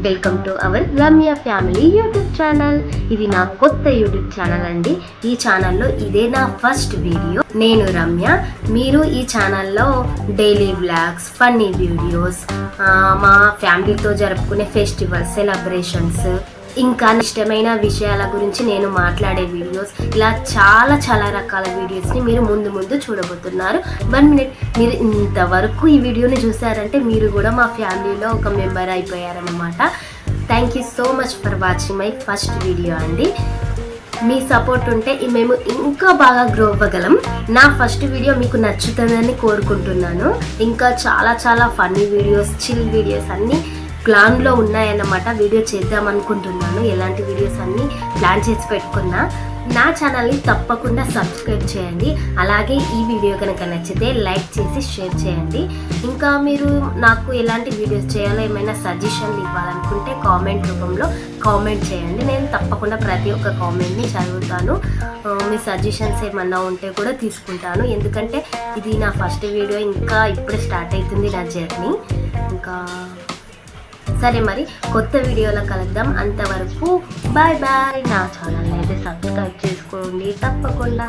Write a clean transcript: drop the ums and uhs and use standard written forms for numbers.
Welcome to our Ramya family YouTube channel. ఇది నా కొత్త యూట్యూబ్ ఛానల్ అండి. ఈ ఛానల్లో ఇదే నా ఫస్ట్ వీడియో. నేను రమ్య. మీరు ఈ ఛానల్లో డైలీ వ్లాగ్స్, ఫన్నీ వీడియోస్, మా ఫ్యామిలీతో జరుపుకునే ఫెస్టివల్స్, సెలబ్రేషన్స్, ఇంకా ఇష్టమైన విషయాల గురించి నేను మాట్లాడే వీడియోస్, ఇలా చాలా రకాల వీడియోస్ని మీరు ముందు చూడబోతున్నారు. 1 minute మీరు ఇంతవరకు ఈ వీడియోని చూసారంటే మీరు కూడా మా ఫ్యామిలీలో ఒక మెంబర్ అయిపోయారనమాట. Thank you so much for watching my first video అండి. మీ సపోర్ట్ ఉంటే మేము ఇంకా బాగా గ్రో అవ్వగలం. నా ఫస్ట్ వీడియో మీకు నచ్చుతుందని కోరుకుంటున్నాను. ఇంకా చాలా ఫన్నీ వీడియోస్, చిల్ వీడియోస్ అన్నీ ప్లాన్లో ఉన్నాయన్నమాట. వీడియో చేద్దాం అనుకుంటున్నాను. ఎలాంటి వీడియోస్ అన్నీ ప్లాన్ చేసి పెట్టుకున్నా. నా ఛానల్ని తప్పకుండా సబ్స్క్రైబ్ చేయండి. అలాగే ఈ వీడియో కనుక నచ్చితే లైక్ చేసి షేర్ చేయండి. ఇంకా మీరు నాకు ఎలాంటి వీడియోస్ చేయాలో ఏమైనా సజెషన్లు ఇవ్వాలనుకుంటే కామెంట్ రూపంలో కామెంట్ చేయండి. నేను తప్పకుండా ప్రతి ఒక్క కామెంట్ని చదువుతాను. మీ సజెషన్స్ ఏమన్నా ఉంటే కూడా తీసుకుంటాను. ఎందుకంటే ఇది నా ఫస్ట్ వీడియో, ఇంకా ఇప్పుడే స్టార్ట్ అవుతుంది నా జర్నీ. ఇంకా సరే, మరి కొత్త వీడియోలో కలుద్దాం. అంతవరకు బాయ్. నా ఛానల్ని అయితే సబ్స్క్రైబ్ చేసుకోండి తప్పకుండా.